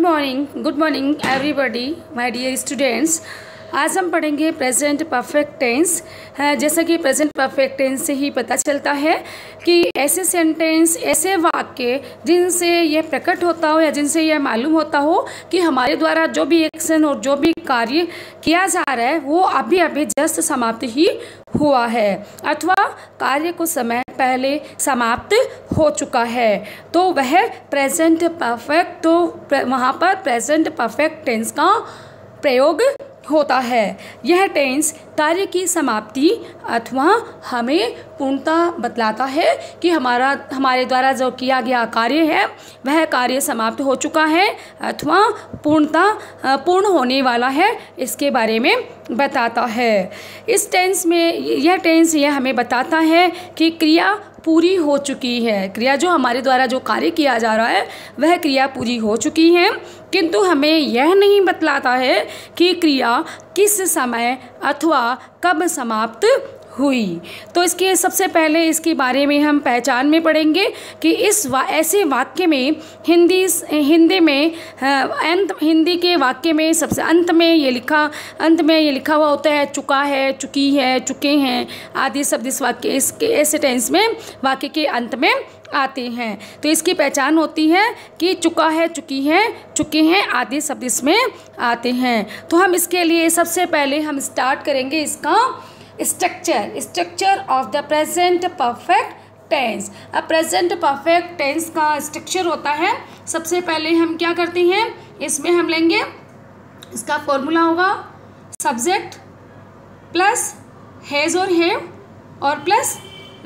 Good morning everybody my dear students. आज हम पढ़ेंगे प्रेजेंट परफेक्ट टेंस। जैसा कि प्रेजेंट परफेक्ट टेंस से ही पता चलता है कि ऐसे सेंटेंस, ऐसे वाक्य जिनसे यह प्रकट होता हो या जिनसे यह मालूम होता हो कि हमारे द्वारा जो भी एक्शन और जो भी कार्य किया जा रहा है वो अभी अभी जस्ट समाप्त ही हुआ है अथवा कार्य कुछ समय पहले समाप्त हो चुका है, तो वह प्रेजेंट परफेक्ट, तो वहाँ पर प्रेजेंट परफेक्ट टेंस का प्रयोग होता है। यह टेंस कार्य की समाप्ति अथवा हमें पूर्णता बतलाता है कि हमारे द्वारा जो किया गया कार्य है वह कार्य समाप्त हो चुका है अथवा पूर्ण होने वाला है, इसके बारे में बताता है। इस टेंस में यह हमें बताता है कि क्रिया पूरी हो चुकी है। क्रिया जो हमारे द्वारा जो कार्य किया जा रहा है वह क्रिया पूरी हो चुकी है, किंतु हमें यह नहीं बतलाता है कि क्रिया किस समय अथवा कब समाप्त हुई। तो इसके सबसे पहले इसके बारे में हम पहचान में पढ़ेंगे कि ऐसे वाक्य में हिंदी के वाक्य में सबसे अंत में ये लिखा हुआ होता है चुका है, चुकी है, चुके हैं आदि शब्द इस वाक्य इसके ऐसे टेंस में वाक्य के अंत में आते हैं। तो इसकी पहचान होती है कि चुका है, चुकी है, चुके हैं आदि शब्द इसमें आते हैं। तो हम इसके लिए सबसे पहले हम स्टार्ट करेंगे इसका structure of the present perfect tense. अब प्रेजेंट परफेक्ट टेंस का स्ट्रक्चर होता है, सबसे पहले हम क्या करते हैं, इसमें हम लेंगे, इसका फॉर्मूला होगा सब्जेक्ट प्लस हैज़ और हैव और प्लस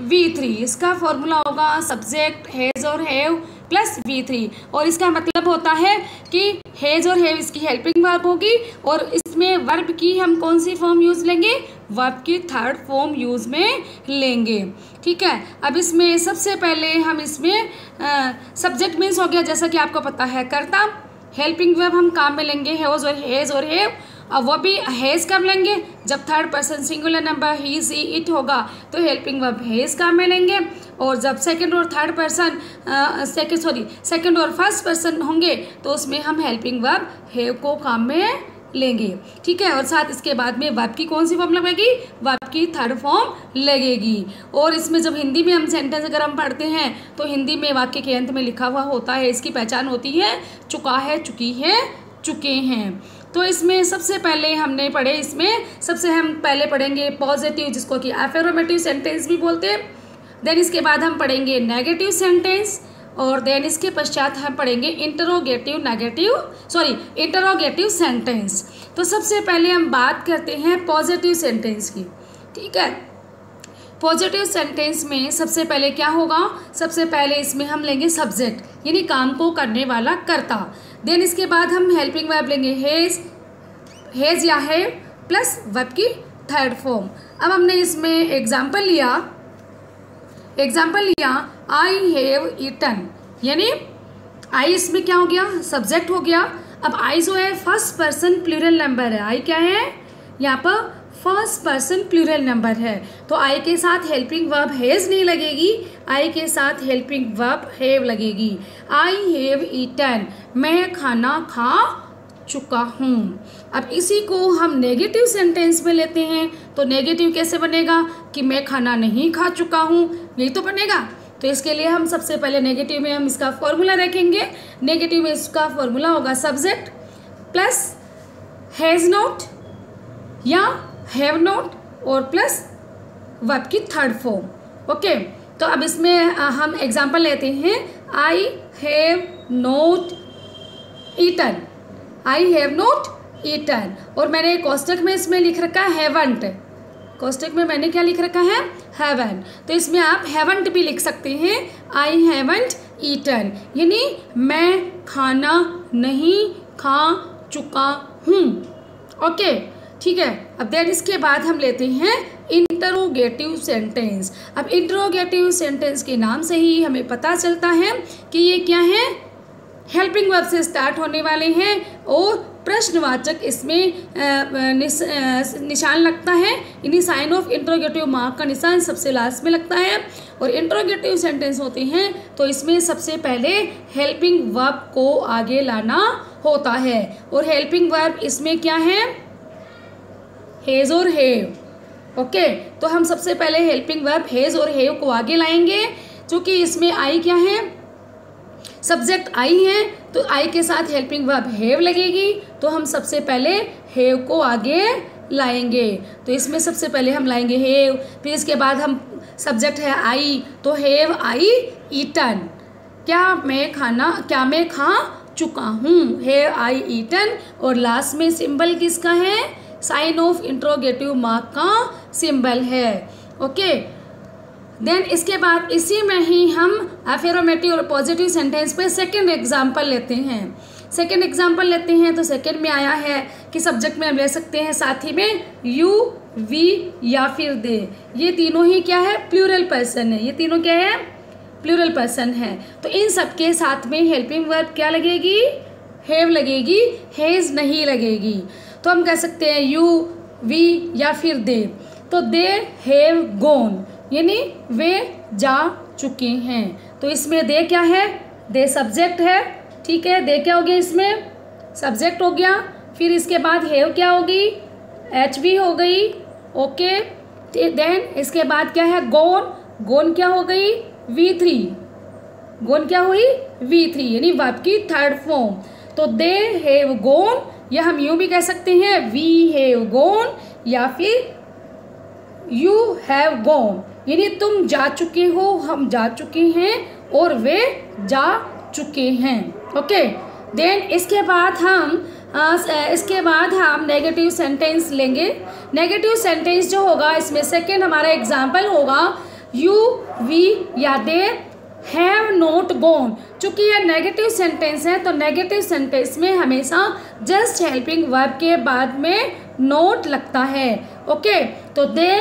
V3। इसका फॉर्मूला होगा सब्जेक्ट हैज़ और हैव प्लस V3, और इसका मतलब होता है कि हैज़ और हैव इसकी हेल्पिंग वर्ब होगी और इसमें वर्ब की हम कौन सी फॉर्म यूज़ लेंगे, वर्ब की थर्ड फॉर्म यूज़ में लेंगे। ठीक है। अब इसमें सबसे पहले हम इसमें सब्जेक्ट मीन्स हो गया, जैसा कि आपको पता है कर्ता। हेल्पिंग वर्ब हम काम में लेंगे हैज़ और हैव। अब वो भी हैज़ कब लेंगे, जब third person singular number he see it होगा तो हेल्पिंग वर्ब हैज़ काम में लेंगे, और जब सेकंड और फर्स्ट पर्सन होंगे तो उसमें हम हेल्पिंग वर्ब हैव को काम में लेंगे। ठीक है। और साथ इसके बाद में वर्ब की कौन सी फॉर्म लगेगी, वर्ब की थर्ड फॉर्म लगेगी। और इसमें जब हिंदी में हम सेंटेंस अगर हम पढ़ते हैं तो हिंदी में वाक्य के अंत में लिखा हुआ होता है, इसकी पहचान होती है चुका है, चुकी है, चुके हैं। तो इसमें सबसे पहले हमने पढ़े, इसमें सबसे हम पहले पढ़ेंगे पॉजिटिव, जिसको कि अफर्मेटिव सेंटेंस भी बोलते हैं। देन इसके बाद हम पढ़ेंगे नेगेटिव सेंटेंस, और देन इसके पश्चात हम पढ़ेंगे इंटरोगेटिव सेंटेंस। तो सबसे पहले हम बात करते हैं पॉजिटिव सेंटेंस की। ठीक है। पॉजिटिव सेंटेंस में सबसे पहले क्या होगा, सबसे पहले इसमें हम लेंगे सब्जेक्ट, यानी काम को करने वाला कर्ता। देन इसके बाद हम हेल्पिंग वर्ब लेंगे हैज़ या हैव प्लस वर्ब की थर्ड फॉर्म। अब हमने इसमें एग्जाम्पल लिया आई हैव ईटन, यानी आई इसमें क्या हो गया, सब्जेक्ट हो गया। अब आई जो है फर्स्ट पर्सन प्लूरल नंबर है, आई क्या है यहाँ पर फर्स्ट पर्सन प्लूरल नंबर है, तो आई के साथ हेल्पिंग वर्ब हैज़ नहीं लगेगी, आई के साथ हेल्पिंग वर्ब हैव लगेगी। आई हैव ईटन, मैं खाना खा चुका हूँ। अब इसी को हम नेगेटिव सेंटेंस में लेते हैं, तो नेगेटिव कैसे बनेगा कि मैं खाना नहीं खा चुका हूँ, यही तो बनेगा। तो इसके लिए हम सबसे पहले नेगेटिव में हम इसका फॉर्मूला रखेंगे। नेगेटिव में इसका फॉर्मूला होगा सब्जेक्ट प्लस हैज़ नॉट या हैव नॉट और प्लस वर्ब की थर्ड फॉर्म। ओके। तो अब इसमें हम एग्जांपल लेते हैं, I have not eaten, I have not eaten, और मैंने कोष्टक में इसमें लिख रखा है हैवंट, कोष्टक में मैंने क्या लिख रखा है, हैवन। तो इसमें आप हैवंट भी लिख सकते हैं, आई हैवंट ईटन, यानी मैं खाना नहीं खा चुका हूँ। ओके। ठीक है। अब देन इसके बाद हम लेते हैं इंटरोगेटिव सेंटेंस। अब इंटरोगेटिव सेंटेंस के नाम से ही हमें पता चलता है कि ये क्या है, हेल्पिंग वर्ब से स्टार्ट होने वाले हैं और प्रश्नवाचक इसमें निशान लगता है, यानी साइन ऑफ इंट्रोगेटिव मार्क का निशान सबसे लास्ट में लगता है। और इंट्रोगेटिव सेंटेंस होते हैं तो इसमें सबसे पहले हेल्पिंग वर्ब को आगे लाना होता है। और हेल्पिंग वर्ब इसमें क्या है, हैज़ और हैव। ओके, तो हम सबसे पहले हेल्पिंग वर्ब हैज़ और हैव को आगे लाएंगे, क्योंकि इसमें आई क्या है, सब्जेक्ट आई है, तो आई के साथ हेल्पिंग वर्ब हैव लगेगी, तो हम सबसे पहले हैव को आगे लाएंगे। तो इसमें सबसे पहले हम लाएंगे हैव, फिर इसके बाद हम सब्जेक्ट है आई, तो हैव आई ईटन, क्या मैं खा चुका हूँ, हैव आई ईटन। और लास्ट में सिंबल किसका है, साइन ऑफ इंट्रोगेटिव मार्क का सिंबल है। ओके, देन इसके बाद इसी में ही हम अफर्मेटिव और पॉजिटिव सेंटेंस पे सेकंड एग्जांपल लेते हैं। तो सेकंड में आया है कि सब्जेक्ट में हम ले सकते हैं साथ ही में यू, वी या फिर दे। ये तीनों ही क्या है, प्लूरल पर्सन है। ये तीनों क्या है, प्लूरल पर्सन है। तो इन सब के साथ में हेल्पिंग वर्ब क्या लगेगी, हैव लगेगी, हैज़ नहीं लगेगी। तो हम कह सकते हैं यू, वी या फिर दे। तो दे हैव गॉन, यानी वे जा चुके हैं। तो इसमें दे क्या है, दे सब्जेक्ट है, ठीक है। दे क्या हो गया, इसमें सब्जेक्ट हो गया। फिर इसके बाद हैव क्या होगी, एच वी हो गई। ओके, देन इसके बाद क्या है, गॉन, गॉन क्या हो गई, V3, गॉन क्या हुई, V3, यानी वर्ब की थर्ड फॉर्म। तो दे हैव गॉन, या हम यूँ भी कह सकते हैं वी हैव गॉन, या फिर यू हैव गॉन, यानी तुम जा चुके हो, हम जा चुके हैं, और वे जा चुके हैं। ओके, देन इसके बाद हम नेगेटिव सेंटेंस लेंगे। नेगेटिव सेंटेंस जो होगा इसमें सेकंड हमारा एग्जाम्पल होगा यू, वी या दे हैव नॉट गॉन। चूँकि यह नेगेटिव सेंटेंस है तो नेगेटिव सेंटेंस में हमेशा जस्ट हेल्पिंग वर्ब के बाद में नोट लगता है। ओके, तो दे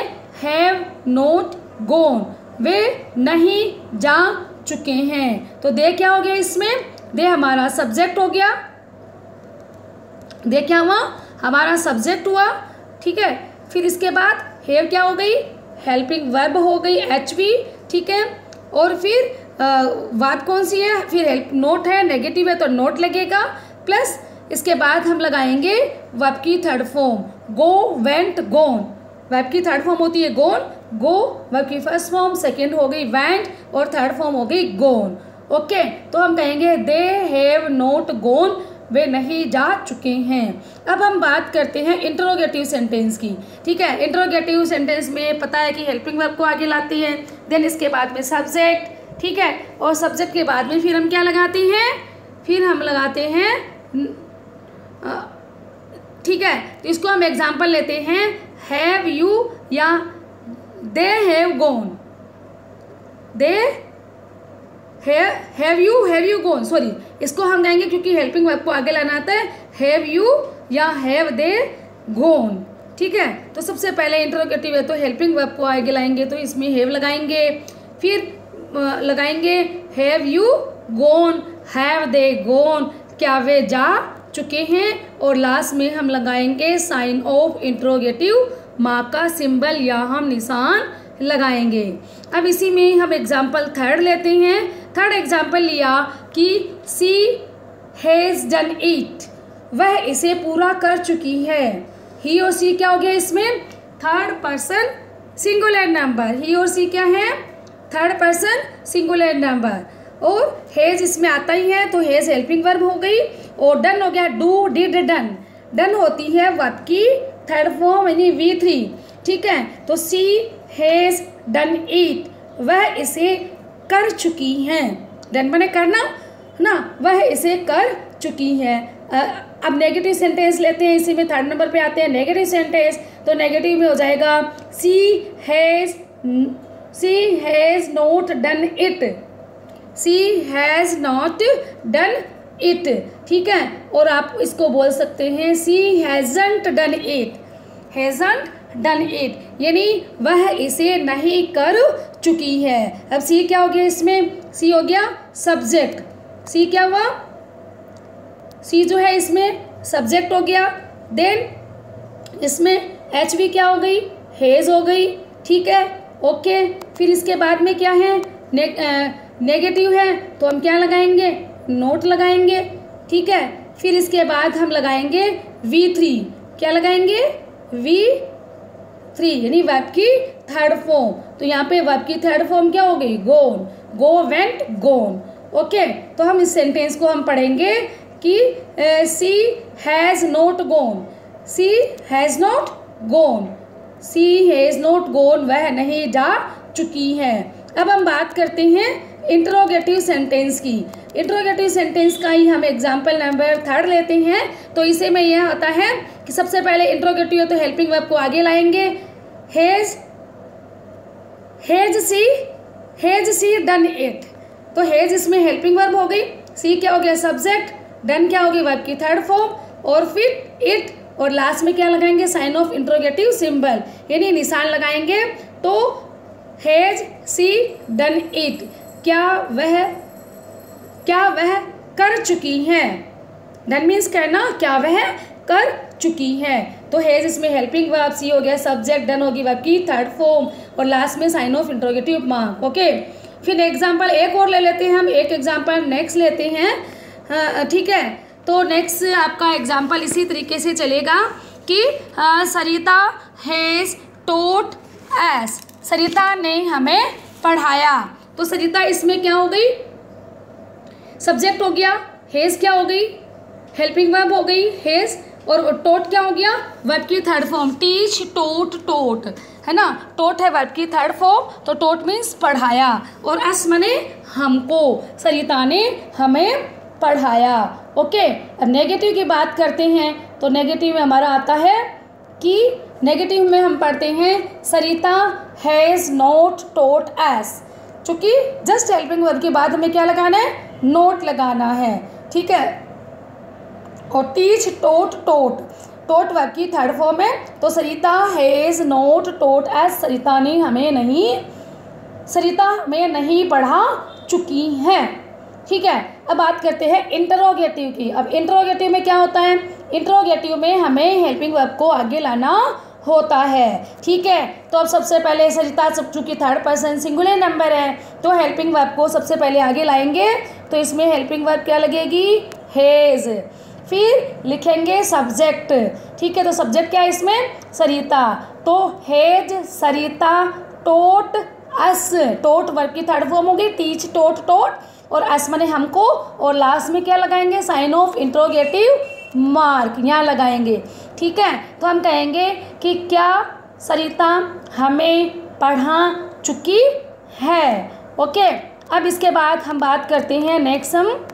हैव नॉट गॉन, वे नहीं जा चुके हैं। तो दे क्या हो गया, इसमें दे हमारा सब्जेक्ट हो गया। दे क्या हुआ, हमारा सब्जेक्ट हुआ, ठीक है। फिर इसके बाद हैव क्या हो गई, हेल्पिंग वर्ब हो गई, HV, ठीक है। और फिर वर्ब कौन सी है, फिर हेल्प नोट है, नेगेटिव है तो नोट लगेगा, प्लस इसके बाद हम लगाएंगे वर्ब की थर्ड फॉर्म, गो, वेंट, गॉन। वर्ब की थर्ड फॉर्म होती है गॉन, गो वर्ब की फर्स्ट फॉर्म, सेकेंड हो गई वेंट, और थर्ड फॉर्म हो गई गॉन। ओके, तो हम कहेंगे दे हैव नॉट गॉन, वे नहीं जा चुके हैं। अब हम बात करते हैं इंटरोगेटिव सेंटेंस की, ठीक है। इंटरोगेटिव सेंटेंस में पता है कि हेल्पिंग वर्ब को आगे लाती है, देन इसके बाद में सब्जेक्ट, ठीक है। और सब्जेक्ट के बाद में फिर हम क्या लगाते हैं, फिर हम लगाते हैं, ठीक है। तो इसको हम एग्जाम्पल लेते हैं हैव यू या they have gone, they have you gone, sorry, इसको हम कहेंगे क्योंकि हेल्पिंग वर्ब को आगे लाना आता है, हैव यू या हैव दे गॉन, ठीक है। तो सबसे पहले इंटरोगेटिव है तो हेल्पिंग वर्ब को आगे लाएंगे, तो इसमें हैव लगाएंगे, फिर लगाएंगे have you gone, have they gone, क्या वे जा चुके हैं, और लास्ट में हम लगाएंगे साइन ऑफ इंटरोगेटिव मार्क का सिंबल या हम निशान लगाएंगे। अब इसी में हम एग्जाम्पल थर्ड लेते हैं। थर्ड एग्जाम्पल लिया कि सी हैज़ डन इट, वह इसे पूरा कर चुकी है। ही और सी क्या हो गया, इसमें थर्ड पर्सन सिंगुलर नंबर, ही और सी क्या है, थर्ड पर्सन सिंगुलर नंबर। और हैज़ इसमें आता ही है तो हैज़ हेल्पिंग वर्ब हो गई, और डन हो गया डू, डिड, डन। डन होती है वर्ब की थर्ड फॉर्म यानी V3, ठीक है। तो सी हैज़ डन इट, वह इसे कर चुकी हैं। डन मैंने करना ना, वह इसे कर चुकी है। अब नेगेटिव सेंटेंस लेते हैं, इसी में थर्ड नंबर पे आते हैं नेगेटिव सेंटेंस। तो नेगेटिव में हो जाएगा she has not done it, she has not done it, ठीक है। और आप इसको बोल सकते हैं she hasn't done it, hasn't done it, यानी वह इसे नहीं कर चुकी है। अब सी क्या हो गया, इसमें सी हो गया सब्जेक्ट, सी क्या हुआ, सी जो है इसमें सब्जेक्ट हो गया। देन इसमें एच वी क्या हो गई, हेज हो गई, ठीक है, ओके। फिर इसके बाद में क्या है, नेगेटिव है तो हम क्या लगाएंगे, नोट लगाएंगे, ठीक है। फिर इसके बाद हम लगाएंगे V3, क्या लगाएंगे, V3 यानी वर्ब की थर्ड फॉर्म। तो यहाँ पे वर्ब की थर्ड फॉर्म क्या हो गई, गोन, गो, वेंट, गोन, ओके। तो हम इस सेंटेंस को हम पढ़ेंगे कि she has not gone, she has not gone, she has not gone, वह नहीं जा चुकी है। अब हम बात करते हैं इंट्रोगेटिव सेंटेंस की। इंट्रोगेटिव सेंटेंस का ही हम एग्जाम्पल नंबर 3 लेते हैं। तो इसे में यह होता है कि सबसे पहले इंट्रोगेटिव है तो हेल्पिंग वर्ब को आगे लाएंगे। हैज सी डन इट, तो हैज इसमें हेल्पिंग वर्ब हो गई, सी क्या हो गया सब्जेक्ट, डन क्या हो गई वर्ब की थर्ड फॉर्म, और फिर इट, और लास्ट में क्या लगाएंगे, साइन ऑफ इंट्रोगेटिव सिंबल यानी निशान लगाएंगे। तो हैज सी डन इट, क्या वह कर चुकी है, डन मीन्स करना, क्या वह कर चुकी है। तो हैज इसमें हेल्पिंग वर्ब, सी हो गया सब्जेक्ट, डन होगी वर्ब की थर्ड फॉर्म, और लास्ट में sign of interrogative mark, okay. फिर एग्जाम्पल एक और ले लेते हैं हम, एक एग्जाम्पल नेक्स्ट लेते हैं, ठीक है। तो नेक्स्ट आपका एग्जाम्पल इसी तरीके से चलेगा कि सरिता हैज़ टोट एस, सरिता ने हमें पढ़ाया। तो सरिता इसमें क्या हो गई, सब्जेक्ट हो गया, हैज़ क्या हो गई, हेल्पिंग वर्ब हो गई हैज़, और टोट क्या हो गया, वर्ब की थर्ड फॉर्म, टीच, टोट है ना, टोट है वर्ब की थर्ड फॉर्म, तो टोट मीन्स पढ़ाया, और एस मने हमको, सरिता ने हमें पढ़ाया, ओके। अब नेगेटिव की बात करते हैं तो नेगेटिव में हमारा आता है कि नेगेटिव में हम पढ़ते हैं सरिता हैज़ नॉट टोट एस, चूँकि जस्ट हेल्पिंग वर्ब के बाद हमें क्या लगाना है, नोट लगाना है, ठीक है। और टीच, टोट वर्ब की थर्ड फॉर्म है, तो सरिता हैज़ नॉट टोट एस, सरिता में नहीं पढ़ा चुकी है, ठीक है। अब बात करते हैं इंटरोगेटिव की। अब इंटरोगेटिव में क्या होता है, इंटरोगेटिव में हमें हेल्पिंग वर्ब को आगे लाना होता है, ठीक है। तो अब सबसे पहले सरिता चूँकि थर्ड पर्सन सिंगुलर नंबर है तो हेल्पिंग वर्ब को सबसे पहले आगे लाएंगे, तो इसमें हेल्पिंग वर्ब क्या लगेगी, हैज़, फिर लिखेंगे सब्जेक्ट, ठीक है। तो सब्जेक्ट क्या है इसमें, सरिता, तो has Sarita taught us, taught verb की थर्ड फॉर्म होगी, टीच, टोट, और अस मने हमको, और लास्ट में क्या लगाएंगे, साइन ऑफ इंट्रोगेटिव मार्क यहाँ लगाएंगे, ठीक है। तो हम कहेंगे कि क्या सरिता हमें पढ़ा चुकी है, ओके। अब इसके बाद हम बात करते हैं नेक्स्ट, हम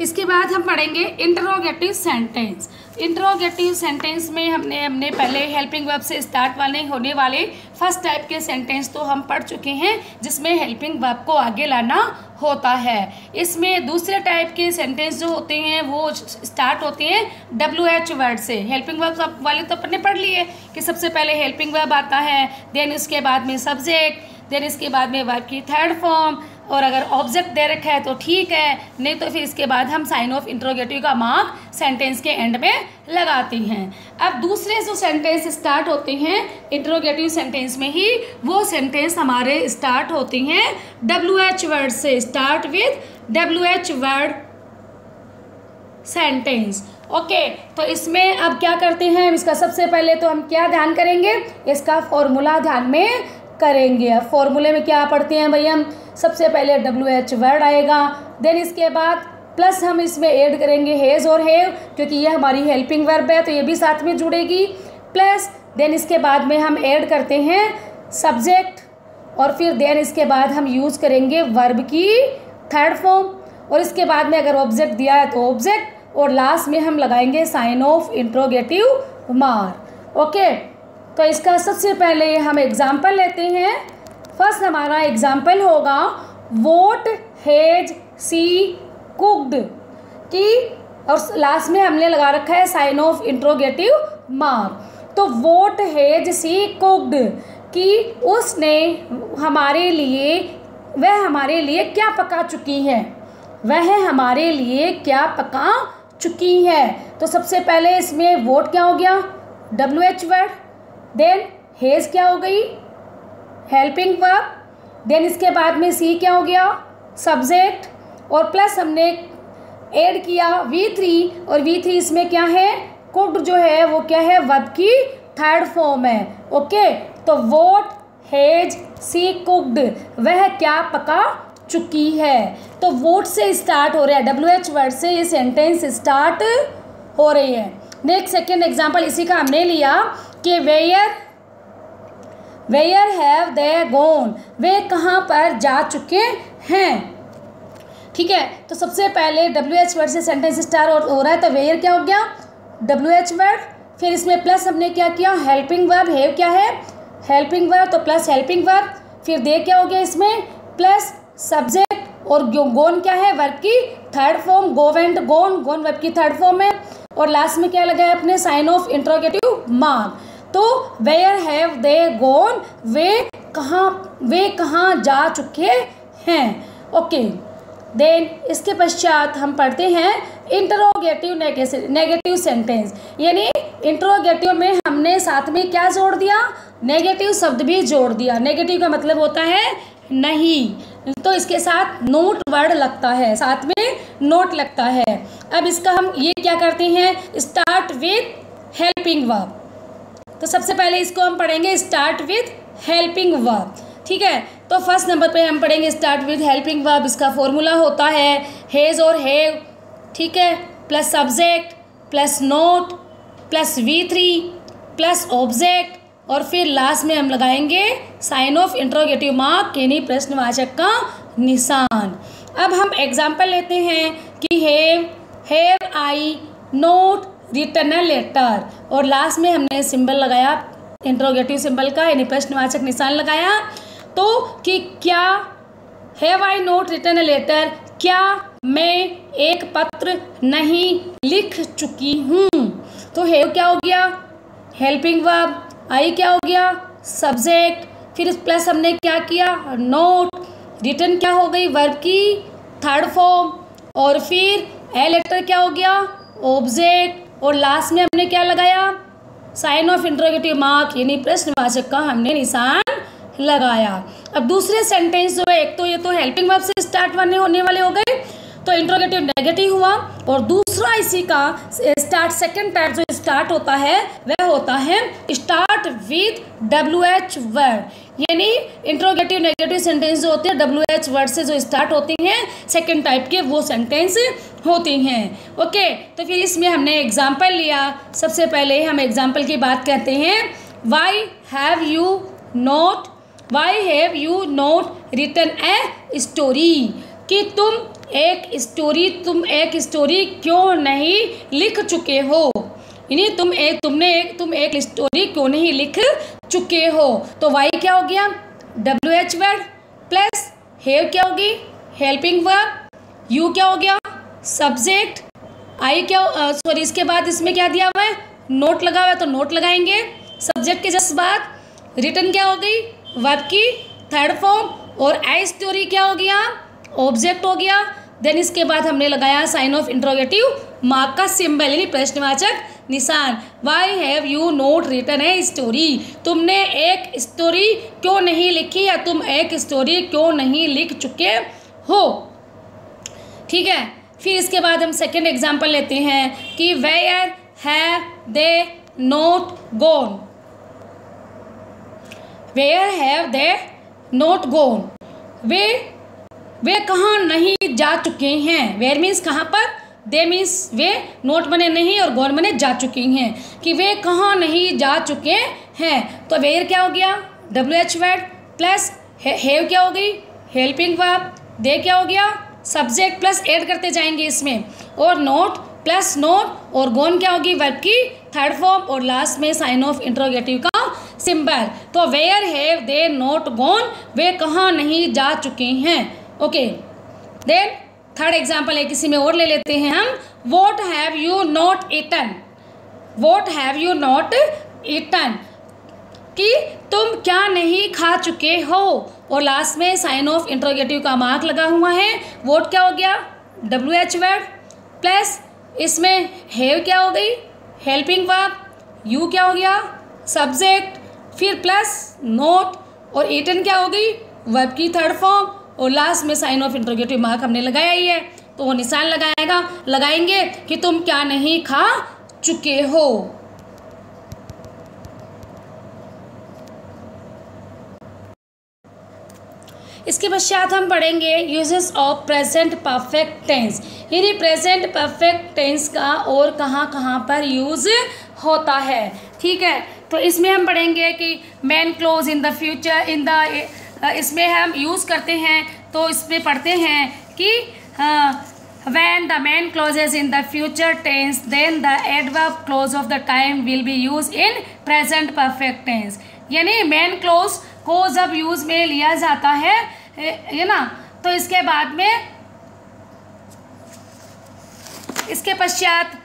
इसके बाद हम पढ़ेंगे इंटरोगेटिव सेंटेंस। इंटरोगेटिव सेंटेंस में हमने पहले हेल्पिंग वर्ब से स्टार्ट होने वाले फर्स्ट टाइप के सेंटेंस तो हम पढ़ चुके हैं जिसमें हेल्पिंग वर्ब को आगे लाना होता है। इसमें दूसरे टाइप के सेंटेंस जो होते हैं वो स्टार्ट होते हैं WH वर्ड से। हेल्पिंग वर्ब वाले तो अपने पढ़ लिए कि सबसे पहले हेल्पिंग वर्ब आता है, देन उसके बाद में सब्जेक्ट, देन इसके बाद में वर्ब की थर्ड फॉर्म, और अगर ऑब्जेक्ट दे रखा है तो ठीक है, नहीं तो फिर इसके बाद हम साइन ऑफ इंट्रोगेटिव का मार्क सेंटेंस के एंड में लगाते हैं। अब दूसरे जो सेंटेंस स्टार्ट होते हैं इंट्रोगेटिव सेंटेंस में ही, वो सेंटेंस हमारे स्टार्ट होते हैं WH वर्ड से। Start with WH word sentence, okay. तो इसमें अब क्या करते हैं, इसका सबसे पहले तो हम क्या ध्यान करेंगे, इसका फॉर्मूला ध्यान में करेंगे। अब फॉर्मूले में क्या पढ़ते हैं भैया, सबसे पहले WH वर्ड आएगा, देन इसके बाद प्लस हम इसमें ऐड करेंगे हैज़ और हैव, क्योंकि ये हमारी हेल्पिंग वर्ब है तो ये भी साथ में जुड़ेगी, प्लस देन इसके बाद में हम ऐड करते हैं सब्जेक्ट, और फिर देन इसके बाद हम यूज़ करेंगे वर्ब की थर्ड फॉर्म, और इसके बाद में अगर ऑब्जेक्ट दिया है तो ऑब्जेक्ट, और लास्ट में हम लगाएंगे sign of interrogative mark, okay. तो इसका सबसे पहले हम एग्जाम्पल लेते हैं। फर्स्ट हमारा एग्जाम्पल होगा वॉट हैज सी कुक्ड, कि और लास्ट में हमने लगा रखा है साइन ऑफ इंट्रोगेटिव मार्क। तो वॉट हैज सी कुक्ड, कि उसने हमारे लिए वह हमारे लिए क्या पका चुकी है, वह हमारे लिए क्या पका चुकी है। तो सबसे पहले इसमें वोट क्या हो गया, WH वर्ड, देन हेज क्या हो गई, हेल्पिंग वर्ब, देन इसके बाद में सी क्या हो गया, सब्जेक्ट, और प्लस हमने ऐड किया V3, और V3 इसमें क्या है, कुक्ड जो है वो क्या है, वर्ब की थर्ड फॉर्म है। ओके, तो वोट हेज सी कुक्ड, वह क्या पका चुकी है। तो वोट से स्टार्ट हो रहा है, WH वर्ड से ये सेंटेंस स्टार्ट हो रही है। नेक्स्ट सेकेंड एग्जाम्पल इसी का हमने लिया कि वेयर हैव दे गॉन, वे कहाँ पर जा चुके हैं। ठीक है, तो सबसे पहले WH वर्ड से सेंटेंस स्टार्ट हो रहा है, तो वेयर क्या हो गया, WH वर्ड, फिर इसमें प्लस हमने क्या किया, हेल्पिंग वर्ब, हैव क्या है, हेल्पिंग वर्ब, तो प्लस हेल्पिंग वर्ब, फिर दे क्या हो गया इसमें, प्लस सब्जेक्ट, और गोन क्या है, वर्ब की थर्ड फॉर्म, गो वेंट गोन, गोन वर्ब की थर्ड फॉर्म है, और लास्ट में क्या लगाया अपने, साइन ऑफ इंट्रोगेटिव मार्क। तो वेयर हैव दे गॉन, वे कहाँ जा चुके हैं। ओके, देन इसके पश्चात हम पढ़ते हैं इंटरोगेटिव नेगेटिव सेंटेंस, यानी इंटरोगेटिव में हमने साथ में क्या जोड़ दिया, नेगेटिव शब्द भी जोड़ दिया। नेगेटिव का मतलब होता है नहीं, तो इसके साथ नोट वर्ड लगता है, साथ में नोट लगता है। अब इसका हम ये क्या करते हैं, स्टार्ट विथ हेल्पिंग वर्ब। तो सबसे पहले इसको हम पढ़ेंगे स्टार्ट विथ हेल्पिंग वर्ब। ठीक है, तो फर्स्ट नंबर पे हम पढ़ेंगे स्टार्ट विथ हेल्पिंग वर्ब। इसका फॉर्मूला होता है हेज और हैव, ठीक है, plus subject plus note plus V3 plus object, और फिर लास्ट में हम लगाएंगे साइन ऑफ इंट्रोगेटिव मार्क, यानी प्रश्नवाचक का निशान। अब हम एग्जाम्पल लेते हैं कि have I not written a letter, और लास्ट में हमने सिंबल लगाया इंट्रोगेटिव सिंबल का, यानी प्रश्नवाचक निशान लगाया। तो कि क्या have I not written a letter, क्या मैं एक पत्र नहीं लिख चुकी हूँ। तो हैव क्या हो गया, हेल्पिंग वर्ब, आई क्या हो गया, सब्जेक्ट, फिर प्लस हमने क्या किया, नोट, रिटन क्या हो गई, वर्ब की थर्ड फॉर्म, और फिर ए लेटर क्या हो गया, ऑब्जेक्ट, और लास्ट में हमने क्या लगाया, साइन ऑफ इंट्रोगेटिव मार्क, यानी प्रश्नवाचक का हमने निशान लगाया। अब दूसरे सेंटेंस जो है, एक तो ये तो हेल्पिंग वर्ब से स्टार्ट होने वाले हो गए, तो इंट्रोगेटिव नेगेटिव हुआ, और दूसरा इसी का स्टार्ट सेकंड टाइप जो स्टार्ट होता है वह होता है स्टार्ट विथ WH वर्ड, यानी इंट्रोगेटिव नेगेटिव सेंटेंस जो होते हैं WH वर्ड से जो स्टार्ट होती हैं सेकंड टाइप के, वो सेंटेंस होती हैं। ओके, तो फिर इसमें हमने एग्जाम्पल लिया। सबसे पहले हम एग्जाम्पल की बात करते हैं, why have you not written a story, कि तुम एक स्टोरी क्यों नहीं लिख चुके हो, यानी तुम एक स्टोरी क्यों नहीं लिख चुके हो। तो वाई क्या हो गया, WH वर्ड, प्लस हैव क्या होगी, हेल्पिंग वर्ब, यू क्या हो गया, सब्जेक्ट, आई क्या सॉरी इसके बाद इसमें क्या दिया हुआ है, नोट लगा हुआ है, तो नोट लगाएंगे, सब्जेक्ट के जस्ट बाद रिटन क्या हो गई, वर्ब की थर्ड फॉर्म, और ए स्टोरी क्या हो गया, ऑब्जेक्ट हो गया। देन इसके बाद हमने लगाया साइन ऑफ इंट्रोगेटिव मार्क का सिंबल, यानी प्रश्नवाचक निशान। Why have you not written a story, तुमने एक स्टोरी क्यों नहीं लिखी, या तुम एक स्टोरी क्यों नहीं लिख चुके हो। ठीक है, फिर इसके बाद हम सेकेंड एग्जाम्पल लेते हैं कि where have they not gone, where have they not gone, वे कहाँ नहीं जा चुके हैं। वेयर मीन्स कहाँ पर, दे मीन्स वे, नोट बने नहीं, और गॉन बने जा चुके हैं, कि वे कहाँ नहीं जा चुके हैं। तो वेयर क्या हो गया, WH वर्ड, प्लस हैव क्या हो गई, हेल्पिंग वर्ब, दे क्या हो गया, सब्जेक्ट, प्लस ऐड करते जाएंगे इसमें, और नोट प्लस नोट, और गॉन क्या होगी, वर्ब की थर्ड फॉर्म, और लास्ट में साइन ऑफ इंट्रोगेटिव का सिंबल। तो where have they not gone, वे कहाँ नहीं जा चुके हैं। ओके, देन थर्ड एग्जाम्पल है, किसी में और ले लेते हैं हम, what have you not eaten, what have you not eaten, कि तुम क्या नहीं खा चुके हो। और लास्ट में साइन ऑफ इंट्रोगेटिव का मार्क लगा हुआ है। वोट क्या हो गया, WH वर्ड, प्लस इसमें हैव क्या हो गई, हेल्पिंग वर्ब, यू क्या हो गया, सब्जेक्ट, फिर प्लस नोट, और ईटन क्या हो गई, वर्ब की थर्ड फॉर्म, और लास्ट में साइन ऑफ इंट्रोगेटिव मार्क हमने लगाया ही है, तो वो निशान लगाएंगे कि तुम क्या नहीं खा चुके हो। इसके पश्चात हम पढ़ेंगे uses of present perfect tense, यानी प्रेजेंट परफेक्ट टेंस का और कहाँ कहाँ पर यूज़ होता है। ठीक है, तो इसमें हम पढ़ेंगे कि man close in the future, इसमें हम यूज़ करते हैं, तो इसमें पढ़ते हैं कि when the man closes in the future tense then the adverb clause of the time will be used in present perfect tense, यानी मैन क्लोज को जब यूज़ में लिया जाता है ना, तो इसके बाद में इसके पश्चात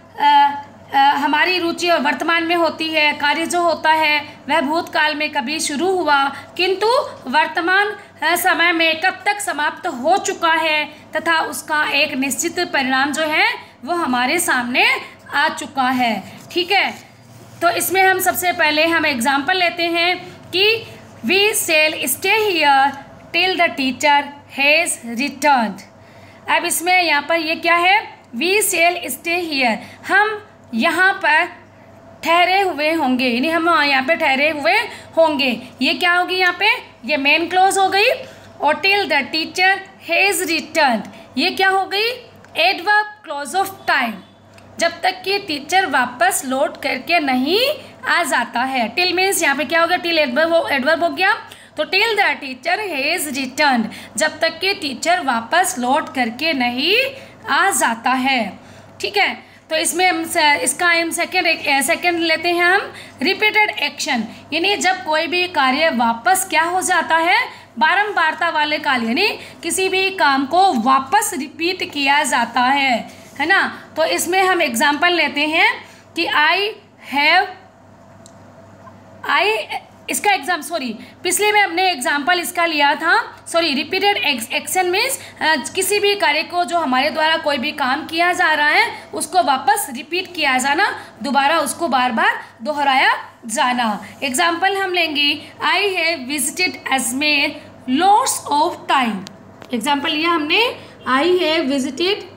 हमारी रुचि और वर्तमान में होती है। कार्य जो होता है वह भूतकाल में कभी शुरू हुआ किंतु वर्तमान समय में कब तक समाप्त हो चुका है तथा उसका एक निश्चित परिणाम जो है वो हमारे सामने आ चुका है। ठीक है, तो इसमें हम सबसे पहले हम एग्जाम्पल लेते हैं कि we shall stay here till the teacher has returned. अब इसमें यहाँ पर ये क्या है, वी शेल स्टे हियर, हम यहाँ पर ठहरे हुए होंगे, यानी हम यहाँ पे ठहरे हुए होंगे। ये क्या होगी, यहाँ पे ये मेन क्लोज हो गई, और till the teacher has returned ये क्या हो गई, एडवर्ब क्लोज ऑफ टाइम, जब तक कि टीचर वापस लौट करके नहीं आ जाता है। टिल मीन्स यहाँ पे क्या हो गया, टिल एडवर्ब हो गया, तो till the teacher has returned, जब तक कि टीचर वापस लौट करके नहीं आ जाता है। ठीक है, तो इसमें हम सेकेंड लेते हैं हम रिपीटेड एक्शन, यानी जब कोई भी कार्य वापस क्या हो जाता है, बारंबारता वाले कार्य, यानी किसी भी काम को वापस रिपीट किया जाता है ना। तो इसमें हम एग्जांपल लेते हैं कि पिछले में हमने एग्जाम्पल इसका लिया था, रिपीटेड एक्शन मीन्स किसी भी कार्य को जो हमारे द्वारा कोई भी काम किया जा रहा है उसको वापस रिपीट किया जाना, दोबारा उसको बार बार दोहराया जाना। एग्जाम्पल हम लेंगे, I have visited Ajmer lots of time. Example लिया हमने, I have visited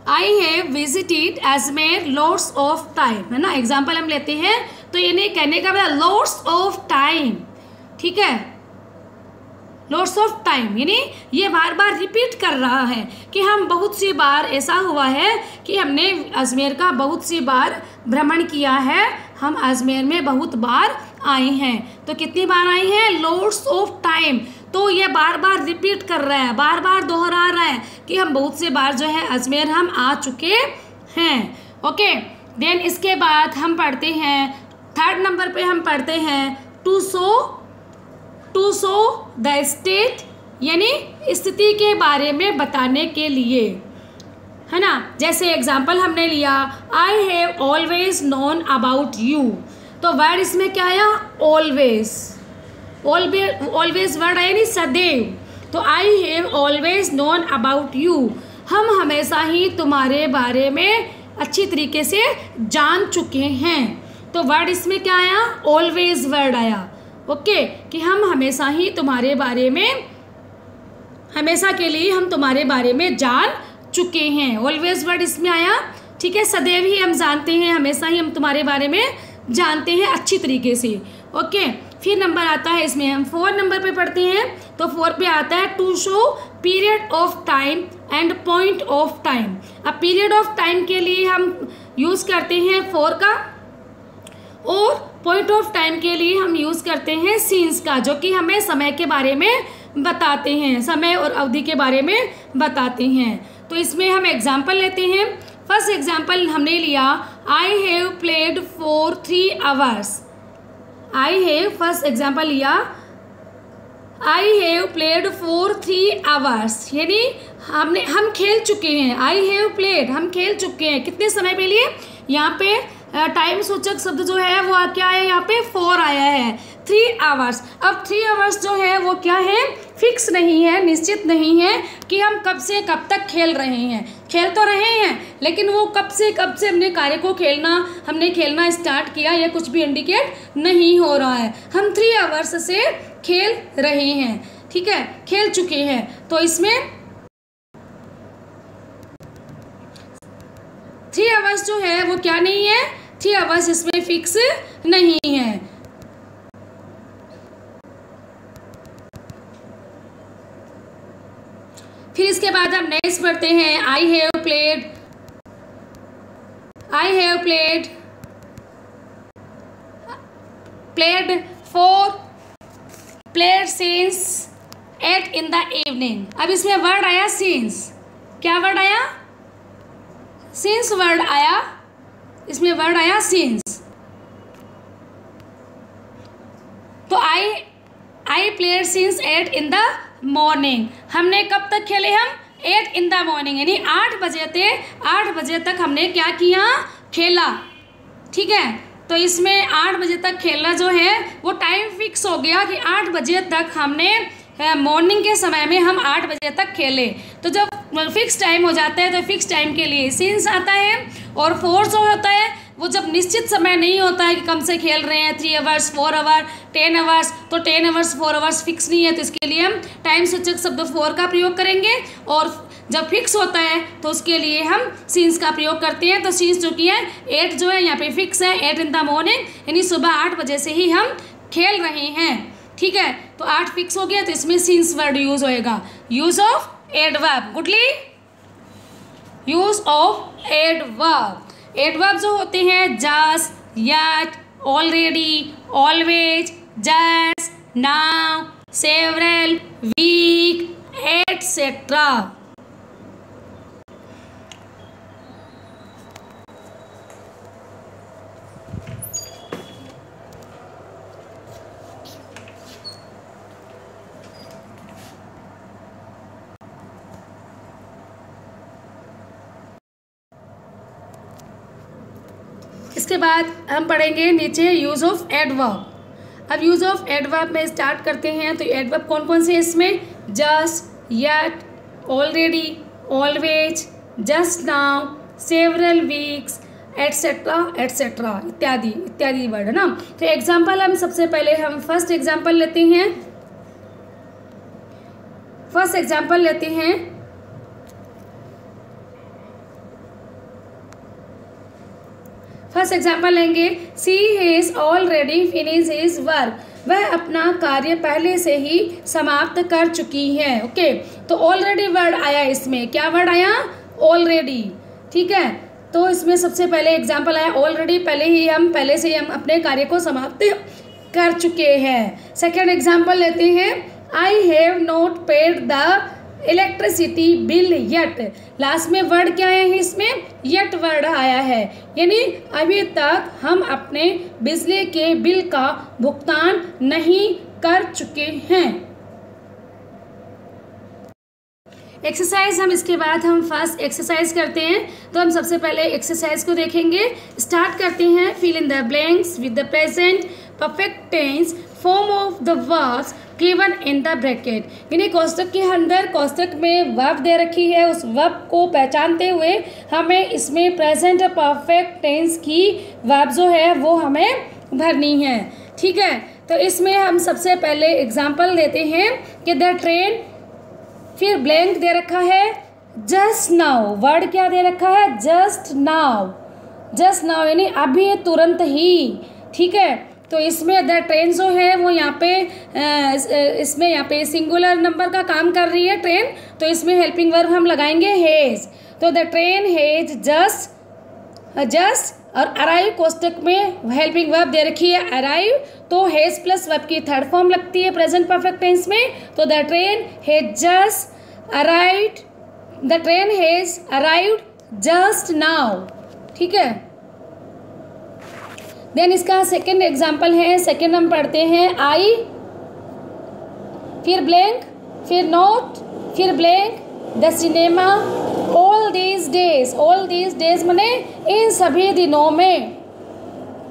I have visited Ajmer lots of time, है ना। एग्जाम्पल हम लेते हैं, तो ये नहीं कहने का मतलब लॉट्स ऑफ टाइम, ठीक है, लॉट्स ऑफ टाइम, यानी ये बार बार रिपीट कर रहा है कि हम बहुत सी बार ऐसा हुआ है कि हमने अजमेर का बहुत सी बार भ्रमण किया है, हम अजमेर में बहुत बार आए हैं। तो कितनी बार आए हैं, लॉट्स ऑफ टाइम, तो ये बार बार रिपीट कर रहा है, बार बार दोहरा रहा है कि हम बहुत से बार जो है अजमेर हम आ चुके हैं। ओके, देन इसके बाद हम पढ़ते हैं, थर्ड नंबर पे हम पढ़ते हैं टू शो द स्टेट, यानी स्थिति के बारे में बताने के लिए, है ना। जैसे एग्जाम्पल हमने लिया, I have always known about you, तो वर्ड इसमें क्या आया, ऑलवेज वर्ड आया नहीं, सदैव, तो I have always known about you, हम हमेशा ही तुम्हारे बारे में अच्छी तरीके से जान चुके हैं। तो वर्ड इसमें क्या आया, ऑलवेज वर्ड आया। ओके, कि हम हमेशा ही तुम्हारे बारे में, हमेशा के लिए हम तुम्हारे बारे में जान चुके हैं, ऑलवेज वर्ड इसमें आया। ठीक है, सदैव ही हम जानते हैं, हमेशा ही हम तुम्हारे बारे में जानते हैं अच्छी तरीके से। ओके, फिर नंबर आता है इसमें, हम 4 नंबर पे पढ़ते हैं, तो 4 पे आता है to show period of time and point of time. अब पीरियड ऑफ टाइम के लिए हम यूज़ करते हैं 4 का, और पॉइंट ऑफ टाइम के लिए हम यूज़ करते हैं सीन्स का, जो कि हमें समय के बारे में बताते हैं, समय और अवधि के बारे में बताते हैं। तो इसमें हम एग्जाम्पल लेते हैं। फर्स्ट एग्जाम्पल हमने लिया, I have played for 3 hours. I have, first example लिया, I have played for 3 hours, यानी हम खेल चुके हैं। आई हैव प्लेड, हम खेल चुके हैं, कितने समय के लिए, यहाँ पे टाइम सूचक शब्द जो है वो क्या है, यहाँ पे 4 आया है, 3 आवर्स। अब 3 आवर्स जो है वो क्या है, फिक्स नहीं है, निश्चित नहीं है कि हम कब से कब तक खेल रहे हैं। खेल तो रहे हैं लेकिन वो कब से हमने कार्य को हमने खेलना स्टार्ट किया, यह कुछ भी इंडिकेट नहीं हो रहा है। हम 3 आवर्स से खेल रहे हैं, ठीक है, खेल चुके हैं। तो इसमें 3 आवर्स जो है वो क्या नहीं है, 3 आवर्स इसमें फिक्स नहीं है। फिर इसके बाद हम नेक्स्ट पढ़ते हैं, I have played since 8 in the evening। अब इसमें वर्ड आया सिंस, क्या वर्ड आया, सिंस वर्ड आया, इसमें वर्ड आया सिंस। तो I played since 8 in the morning। हमने कब तक खेले, हम 8 in the morning, यानी 8 बजे तक हमने क्या किया, खेला, ठीक है। तो इसमें 8 बजे तक खेलना जो है वो टाइम फिक्स हो गया कि 8 बजे तक हमने मॉर्निंग के समय में हम 8 बजे तक खेले। तो जब फिक्स टाइम हो जाता है तो फिक्स टाइम के लिए सिंस आता है। और 4 जो होता है वो जब निश्चित समय नहीं होता है कि कम से खेल रहे हैं, 3 आवर्स, 4 आवर, 10 आवर्स, तो 10 आवर्स 4 आवर्स फिक्स नहीं है, तो इसके लिए हम टाइम सूचक शब्द 4 का प्रयोग करेंगे। और जब फिक्स होता है तो उसके लिए हम सिंस का प्रयोग करते हैं। तो सिंस जो कि है 8 जो है यहाँ पे फिक्स है, 8 in the morning, यानी सुबह 8 बजे से ही हम खेल रहे हैं, ठीक है। तो 8 फिक्स हो गया तो इसमें सिंस वर्ड यूज होएगा। Use of adverb, goodly, use of adverb. Adverb जो होते हैं just, yet, already, always, just, now, several, week, etcetera. इसके बाद हम पढ़ेंगे नीचे यूज़ ऑफ एडवर्ब। अब यूज़ ऑफ एडवर्ब में स्टार्ट करते हैं। तो एडवर्ब कौन कौन से हैं इसमें, just, yet, already, always, just now, several weeks, etcetera etcetera, इत्यादि इत्यादि वर्ड है ना। तो एग्जाम्पल हम सबसे पहले हम फर्स्ट एग्जाम्पल लेते हैं। फर्स्ट एग्जाम्पल लेंगे, she has already finish his work. वह अपना कार्य पहले से ही समाप्त कर चुकी है। ओके, तो ऑलरेडी वर्ड आया, इसमें क्या वर्ड आया, ऑलरेडी, ठीक है। तो इसमें सबसे पहले एग्जाम्पल आया ऑलरेडी, पहले से ही हम अपने कार्य को समाप्त कर चुके हैं। सेकेंड एग्जाम्पल लेते हैं, I have not paid the electricity bill yet. Last में वर्ड क्या है, इसमें यट वर्ड आया है, यानी अभी तक हम अपने बिजली के बिल का भुगतान नहीं कर चुके हैं। एक्सरसाइज हम इसके बाद हम फर्स्ट एक्सरसाइज करते हैं। तो हम सबसे पहले एक्सरसाइज को देखेंगे। स्टार्ट करते हैं, fill in the blanks with the present perfect tense form of the verbs given in the bracket. यानी कोष्टक के अंदर कोष्टक में वर्ब दे रखी है, उस वर्ब को पहचानते हुए हमें इसमें प्रेजेंट परफेक्ट टेंस की वर्ब जो है वो हमें भरनी है, ठीक है। तो इसमें हम सबसे पहले एग्जाम्पल लेते हैं कि द ट्रेन, फिर ब्लैंक दे रखा है जस्ट नाउ। वर्ड क्या दे रखा है, जस्ट नाउ, जस्ट नाउ यानी अभी, तुरंत ही, ठीक है। तो इसमें द ट्रेन जो है वो यहाँ पे सिंगुलर नंबर का काम कर रही है ट्रेन, तो इसमें हेल्पिंग वर्ब हम लगाएंगे हैज। तो द ट्रेन हैज जस्ट और अराइव कोष्टक में हेल्पिंग वर्ब दे रखी है अराइव, तो हैज प्लस वर्ब की थर्ड फॉर्म लगती है प्रेजेंट परफेक्ट टेंस में। तो the train has just arrived, the train has arrived just now, ठीक है। देन इसका सेकेंड एग्जाम्पल है, सेकेंड हम पढ़ते हैं, आई, फिर ब्लैंक, फिर नोट, फिर blank, the cinema, all all these days माने इन सभी दिनों में,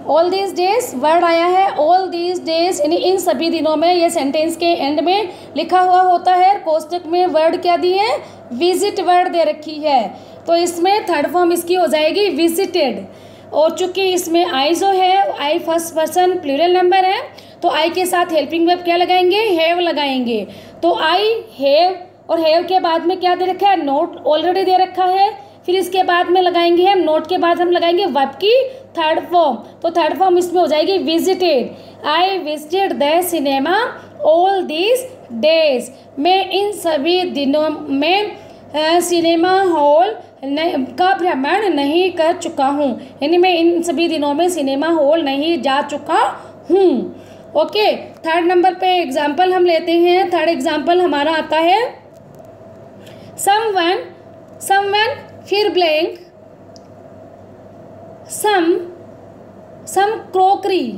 ऑल दीज डेज वर्ड आया है, ऑल दीज डेज यानी इन सभी दिनों में, ये सेंटेंस के एंड में लिखा हुआ होता है। कोष्टक में वर्ड क्या दी है, विजिट वर्ड दे रखी है, तो इसमें थर्ड फॉर्म इसकी हो जाएगी विजिटेड। और चूंकि इसमें आई जो है, आई फर्स्ट पर्सन प्लूरल नंबर है, तो आई के साथ हेल्पिंग वर्ब क्या लगाएंगे, हैव लगाएंगे। तो आई हैव, और हैव के बाद में क्या दे रखा है, नोट ऑलरेडी दे रखा है। फिर इसके बाद में लगाएंगे हम नोट के बाद हम लगाएंगे वर्ब की थर्ड फॉर्म, तो थर्ड फॉर्म इसमें हो जाएगी visited. I visited the cinema all these days, मैं इन सभी दिनों में सिनेमा हॉल का भ्रमण नहीं कर चुका हूँ, यानी मैं इन सभी दिनों में सिनेमा हॉल नहीं जा चुका हूँ। ओके, थर्ड नंबर पे एग्जाम्पल हम लेते हैं। थर्ड एग्जाम्पल हमारा आता है समवन, समवन फिर ब्लैंक, सम क्रोकरी,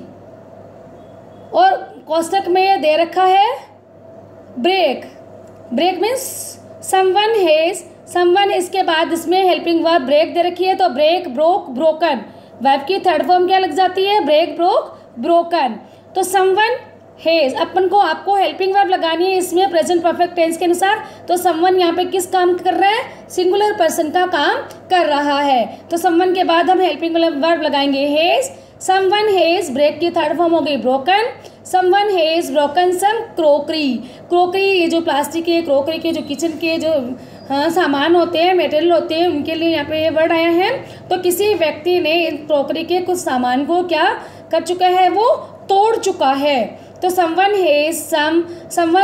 और कोष्टक में दे रखा है break. Break means someone has, someone इसके बाद इसमें हेल्पिंग वर्ब ब्रेक दे रखी है, तो ब्रेक, ब्रोक, ब्रोकन, वर्ब की थर्ड फॉर्म क्या लग जाती है, ब्रेक, ब्रोक, ब्रोकन। तो समवन हैज, अपन को आपको हेल्पिंग वर्ब लगानी है इसमें प्रेजेंट परफेक्ट टेंस के अनुसार। तो समवन यहाँ पे किस काम कर रहा है, सिंगुलर पर्सन का काम कर रहा है, तो समवन के बाद हम हेल्पिंग वर्ब लगाएंगे हैज। समवन हैज, ब्रेक की थर्ड फॉर्म हो गई broken, someone has broken some crockery. Crockery ये जो प्लास्टिक के क्रोकरी के जो किचन के जो सामान होते हैं, मटेरियल होते हैं, उनके लिए यहाँ पे ये वर्ड आया है। तो किसी व्यक्ति ने क्रोकरी के कुछ सामान को क्या कर चुका है, वो तोड़ चुका है। तो someone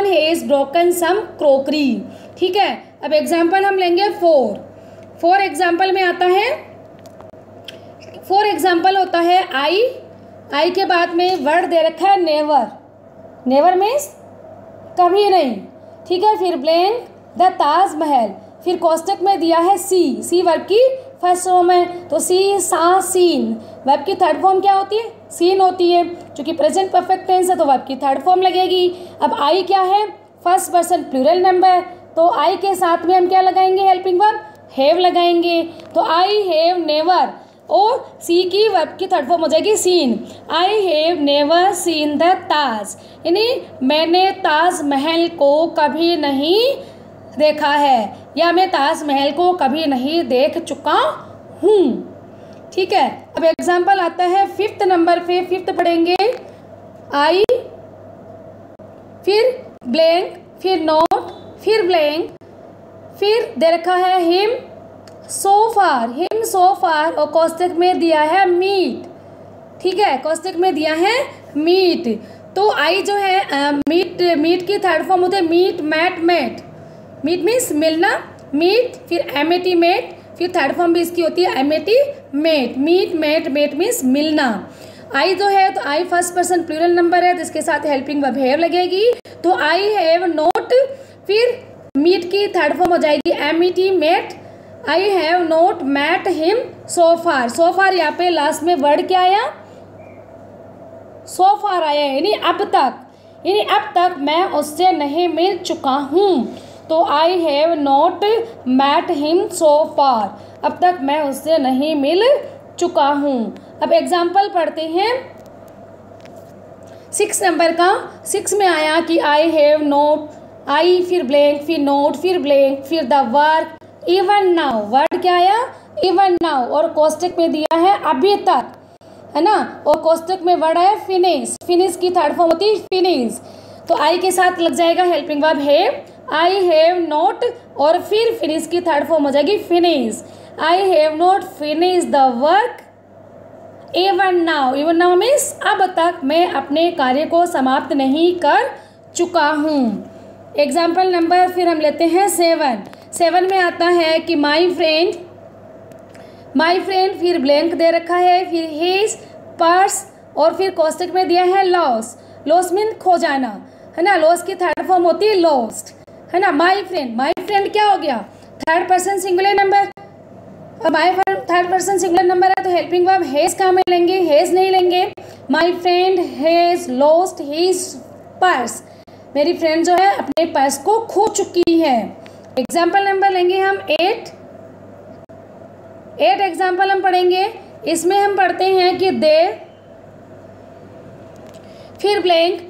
has broken some crockery. ठीक है, अब एग्जाम्पल हम लेंगे फोर एग्जाम्पल में आता है, फोर एग्जाम्पल होता है आई के बाद में वर्ड दे रखा है नेवर, नेवर मीन्स कभी नहीं। ठीक है, फिर ब्लैंक द ताजमहल, फिर कोष्टक में दिया है सी वर्ब की फर्स्ट फॉर्म है, तो सी, सा, सीन, वर्ब की थर्ड फॉर्म क्या होती है, सीन होती है। क्योंकि प्रेजेंट परफेक्ट टेंस है तो वर्ब की थर्ड फॉर्म लगेगी। अब आई क्या है, फर्स्ट पर्सन प्लूरल नंबर, तो आई के साथ में हम क्या लगाएंगे, हेल्पिंग वर्ब हैव लगाएंगे। तो आई हैव नेवर, और सी की वर्ब की थर्ड फॉर्म हो जाएगी seen. I have never seen the Taj, यानी मैंने ताजमहल को कभी नहीं देखा है, या मैं ताजमहल को कभी नहीं देख चुका हूँ। ठीक है, अब एग्जाम्पल आता है फिफ्थ नंबर पे, फिफ्थ पढ़ेंगे आई, फिर ब्लैंक, फिर नोट, फिर ब्लैंक, फिर दे रखा है हिम सो फार, और कोष्टक में दिया है मीट। ठीक है, कोष्टक में दिया है मीट। तो आई जो है मीट की थर्ड फॉर्म होते हैं meet, met, met. Meet means मिलना, मीट, फिर एमेटी मेट, फिर थर्ड फॉर्म भी इसकी होती है M E T met. Meet, met, met means मिलना। आई जो है, तो I first person plural number है, जिसके साथ हेल्पिंग वर्ब हैव लगेगी। तो आई हैव नोट, फिर मीट की थर्ड फॉर्म हो जाएगी M E T met. I have not met him so far, यहाँ पे लास्ट में वर्ड क्या आया, सो फार आया, यानी अब तक मैं उससे नहीं मिल चुका हूँ। तो I have not met him so far, अब तक मैं उससे नहीं मिल चुका हूँ। अब एग्जाम्पल पढ़ते हैं 6 नंबर का। 6 में आया कि आई हैव नोट, आई फिर ब्लैंक, फिर नोट, फिर ब्लैंक, फिर the work even now, word क्या आया, इवन नाउ, और कोष्टक में दिया है अभी तक, है ना, और कोष्टक में वर्ड आया फिनिश की थर्ड फॉर्म होती है फिनिश। तो आई के साथ लग जाएगा helping verb have, I have not, और फिर फिनिश की थर्ड फॉर्म हो जाएगी finish. I have not finish the work even now means अब तक मैं अपने कार्य को समाप्त नहीं कर चुका हूँ। एग्जाम्पल नंबर फिर हम लेते हैं 7 में आता है कि माई फ्रेंड, फिर ब्लैंक दे रखा है, फिर हिज पर्स, और फिर कोष्टक में दिया है लॉस मीन खो जाना, है ना, लॉस की थर्ड फॉर्म होती है लॉस्ट, है ना। माई फ्रेंड क्या हो गया, थर्ड पर्सन सिंगुलर नंबर, अब my third person singular number है तो हेल्पिंग वर्ब हैज कहाँ में लेंगे, हैज नहीं लेंगे। My friend has lost his purse, मेरी फ्रेंड जो है अपने पर्स को खो चुकी है। एग्जाम्पल नंबर लेंगे हम 8, 8 एग्जाम्पल हम पढ़ेंगे। इसमें हम पढ़ते हैं कि दे, फिर ब्लैंक,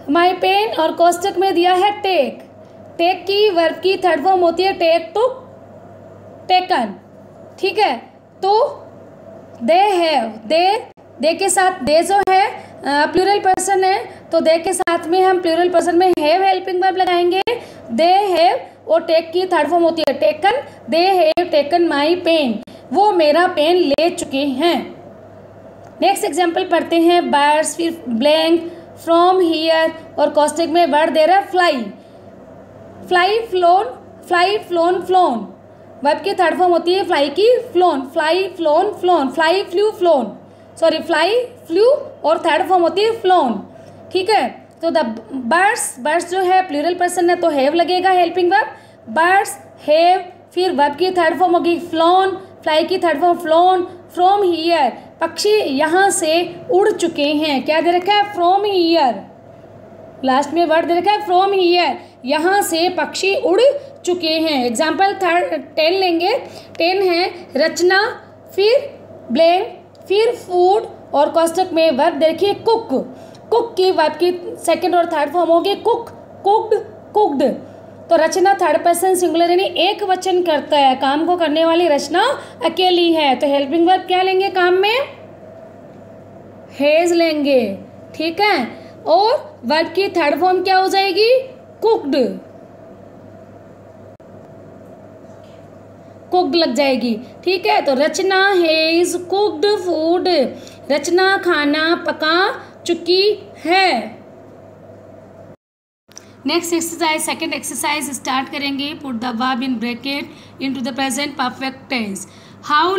माई पेन और कोष्टक में दिया है टेक। टेक की वर्ब की थर्ड फॉर्म होती है टेक, टुक, टेकन। ठीक है, तो दे हैव, दे के साथ दे जो है प्लूरल पर्सन है, तो दे के साथ में हम प्लूरल पर्सन में हैव हेल्पिंग वर्ब लगाएंगे। दे हैव और टेक की थर्ड फॉर्म होती है taken. They have taken my pen, वो मेरा पेन ले चुके हैं। नेक्स्ट एग्जाम्पल पढ़ते हैं। बर्ड्स, फिर ब्लैंक, फ्रॉम, हियर और कोष्टक में वर्ड दे रहा है fly. Fly, phloem, phloem. Verb की थर्ड फॉर्म होती है फ्लाई की phloem. Fly, phloem, phloem. Fly, flu, phloem. Sorry, fly, flu और थर्ड फॉर्म होती है फ्लोन। ठीक है, तो द बर्ड्स जो है प्लूरल पर्सन है तो हैव लगेगा हेल्पिंग वर्ब। बर्ड्स हैव, फिर वर्ब की थर्ड फॉर्म होगी फ्लोन। फ्लाई की third form phloem. From here, पक्षी यहाँ से उड़ चुके हैं। क्या दे रखा है? From here. लास्ट में वर्ड दे रखा है फ्रॉम हियर, यहाँ से पक्षी उड़ चुके हैं। एग्जाम्पल 10 लेंगे। 10 है रचना, फिर ब्लैंक, फिर फूड और कोष्टक में वर्ब देखिए कुक। कुक की वर्ब की सेकंड और थर्ड फॉर्म होगी कुक, कुक्ड, कुक्ड। तो रचना थर्ड पर्सन सिंगुलर यानी एक वचन करता है, काम को करने वाली रचना अकेली है, तो हेल्पिंग वर्ब क्या लेंगे काम में? हैज लेंगे। ठीक है, और वर्ब की थर्ड फॉर्म क्या हो जाएगी? कुक्ड, कुक्ड लग जाएगी। ठीक है, तो Rachna has cooked food, Rachna खाना पका चुकी है। Next exercise, second exercise start करेंगे। Put the verb in bracket into the present perfect tense. How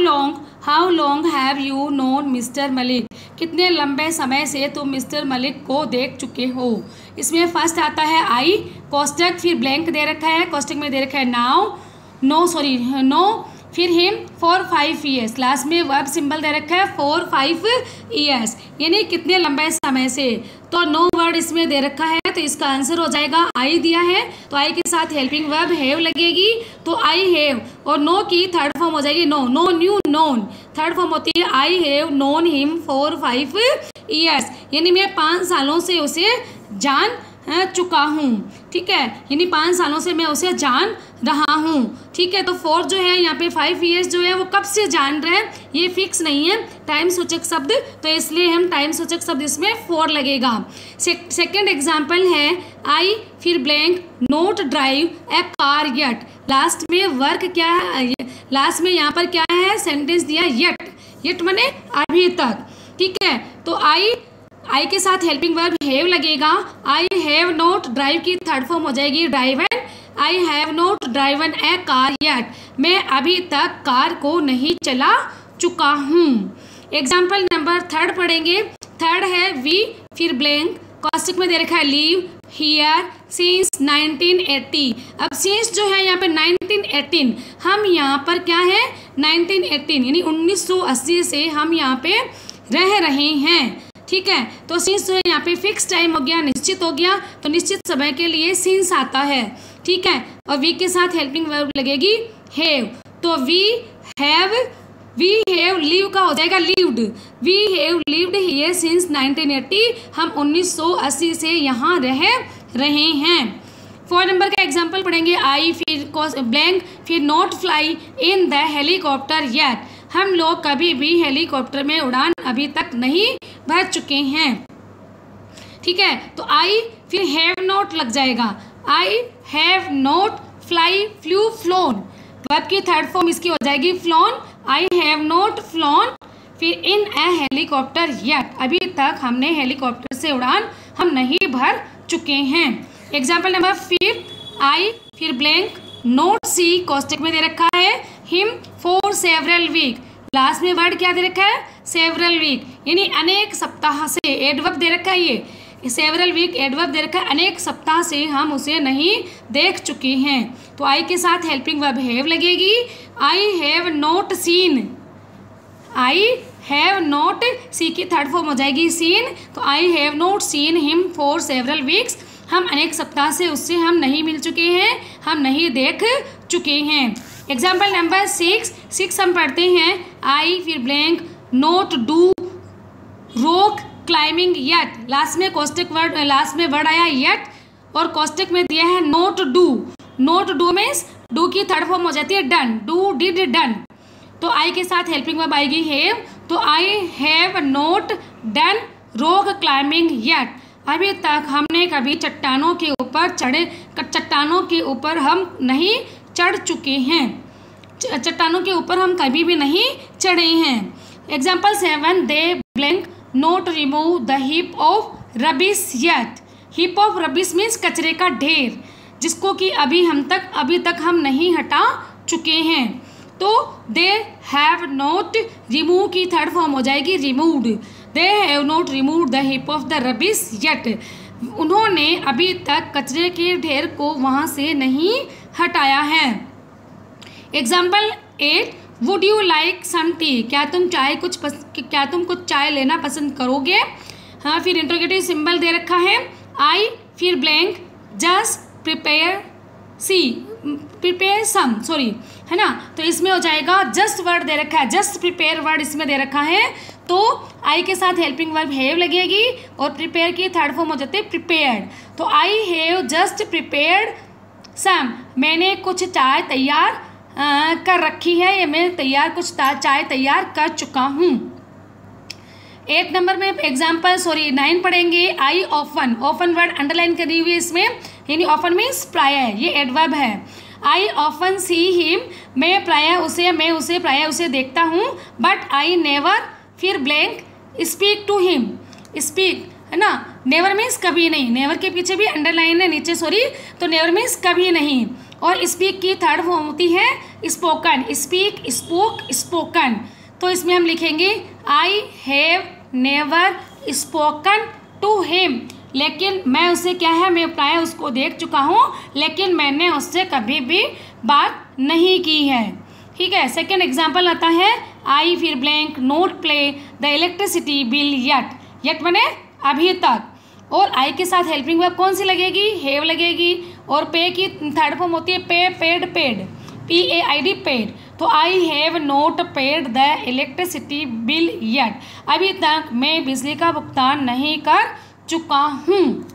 long have you known mister Malik? कितने लंबे समय से तुम मिस्टर मलिक को देख चुके हो? इसमें फर्स्ट आता है आई, कोष्टक, फिर ब्लैंक दे रखा है, कोष्टक में दे रखा है नो, फिर हिम फॉर 5 years। लास्ट में वर्ब सिंबल दे रखा है फॉर 5 years, यानी कितने लंबे समय से। तो नो वर्ड इसमें दे रखा है, तो इसका आंसर हो जाएगा आई दिया है, तो आई के साथ हेल्पिंग वर्ब हैव लगेगी, तो आई हैव। और नो की थर्ड फॉर्म हो जाएगी know knew, known. Third form होती है I have known him for 5 years, यानी मैं 5 सालों से उसे जान चुका हूँ। ठीक है, यानी 5 सालों से मैं उसे जान रहा हूँ। ठीक है, तो 4 जो है यहाँ पे 5 years जो है वो कब से जान रहे हैं ये फिक्स नहीं है, टाइम सूचक शब्द, तो इसलिए हम टाइम सूचक शब्द इसमें 4 लगेगा। सेकेंड एग्जाम्पल है आई, फिर ब्लैंक, नोट ड्राइव ए कार येट। लास्ट में वर्क क्या है? लास्ट में यहाँ पर क्या है? सेंटेंस दिया येट माने अभी तक। ठीक है, तो आई के साथ हेल्पिंग वर्ब हैव लगेगा। आई हैव नॉट, ड्राइव की थर्ड फॉर्म हो जाएगी driven. I have not driven A car yet, मैं अभी तक कार को नहीं चला चुका हूँ। एग्जाम्पल नंबर 3 पढ़ेंगे। 3 है वी, फिर ब्लैंक, कोष्टक में दे रखा है लीव, हियर, सिंस 1980। अब सिंस जो है यहाँ पे 1918, हम यहाँ पर क्या है 1918 यानी 1980 से हम यहाँ पे रह रहे हैं। ठीक है, तो सिंस जो है यहाँ पे फिक्स टाइम हो गया, निश्चित हो गया, तो निश्चित समय के लिए सिंस आता है। ठीक है, और वी के साथ हेल्पिंग वर्ब लगेगी हैव, तो वी हैव लीव का हो जाएगा leaved. We have leaved here since 1980, हम 1980 से यहाँ रह रहे हैं। 4 नंबर का एग्जाम्पल पढ़ेंगे। आई, फिर ब्लैंक, फिर not fly in the helicopter yet. हम लोग कभी भी हेलीकॉप्टर में उड़ान अभी तक नहीं भर चुके हैं। ठीक है, तो आई फिर हैव नॉट लग जाएगा। आई have not fly, flu, phloem. Verb की थर्ड फॉर्म इसकी हो जाएगी phloem. I have not phloem, फिर इन ए हेलीकॉप्टर येट, अभी तक हमने हेलीकॉप्टर से उड़ान हम नहीं भर चुके हैं। एग्जाम्पल नंबर 5, आई, फिर ब्लैंक, नोट सी, कोष्टक में दे रखा है him for several week. Last में वर्ड क्या दे रखा है? सेवरल वीक, यानी अनेक सप्ताह से। एडवर्ब दे रखा है, ये सेवरल वीक एडवर्ब दे रखा है, अनेक सप्ताह से हम उसे नहीं देख चुके हैं। तो आई के साथ हेल्पिंग वर्ब हैव लगेगी। I have not seen, I have not, see की थर्ड फॉर्म हो जाएगी सीन, तो I have not seen him for several weeks, हम अनेक सप्ताह से उससे हम नहीं मिल चुके हैं, हम नहीं देख चुके हैं। एग्जाम्पल नंबर 6 हम पढ़ते हैं आई फिर blank note do rock climbing yet. Last में कॉस्टिक वर्ड, लास्ट में वर्ड आया येट और कॉस्टिक में दिया है note do. Note do means do की थर्ड फॉर्म हो जाती है डन, डू डिड डन। तो आई के साथ हेल्पिंग वर्ब आएगी हैव। तो I have note done rock climbing yet. अभी तक हमने कभी चट्टानों के ऊपर हम नहीं चढ़ चुके हैं। चट्टानों के ऊपर हम कभी भी नहीं चढ़े हैं। Example 7 they blank note remove the heap of rubbish yet. Heap of rubbish means कचरे का ढेर, जिसको कि अभी तक हम नहीं हटा चुके हैं। तो दे हैव नोट रिमूव की थर्ड फॉर्म हो जाएगी removed. They have note removed the heap of the rubbish yet. उन्होंने अभी तक कचरे के ढेर को वहाँ से नहीं हटाया है। Example 8 would you like some tea. क्या तुम कुछ चाय लेना पसंद करोगे। हाँ, फिर इंट्रोगेटिव सिंबल दे रखा है आई फिर blank just prepare some, sorry है ना। तो इसमें हो जाएगा जस्ट वर्ड दे रखा है, जस्ट प्रिपेयर वर्ड इसमें दे रखा है। तो आई के साथ हेल्पिंग वर्ब हैव लगेगी और प्रिपेयर की थर्ड फॉर्म हो जाती है प्रिपेयर्ड। तो I have just prepared some, मैंने कुछ चाय तैयार कर रखी है, या मैं कुछ चाय तैयार कर चुका हूँ। 8 नंबर में एग्जाम्पल 9 पढ़ेंगे I often. Often word underline करी हुई है इसमें, यानी ऑफन मीन्स प्रायः, ये एडवर्ब है। आई ऑफन सी हिम, मैं प्रायः उसे देखता हूँ। बट आई नेवर फिर blank speak to him. Speak है ना, नेवर मीन्स कभी नहीं, नेवर के पीछे भी अंडरलाइन है नीचे, सॉरी। तो नेवर मीन्स कभी नहीं, और स्पीक की थर्ड फॉर्म होती है स्पोकन। Speak, spoke, spoken. तो इसमें हम लिखेंगे I have never spoken to him, लेकिन मैं उसे क्या है, मैं प्रायः उसको देख चुका हूँ, लेकिन मैंने उससे कभी भी बात नहीं की है। ठीक है। सेकेंड एग्जाम्पल आता है आई फिर blank note play the electricity bill yet. Yet बने अभी तक, और आई के साथ हेल्पिंग वर्ब कौन सी लगेगी, हैव लगेगी। और पे की थर्ड फॉर्म होती है पे, पेड, पेड, PAID, पेड। तो I have not paid the electricity bill yet. अभी तक मैं बिजली का भुगतान नहीं कर चुका हूँ।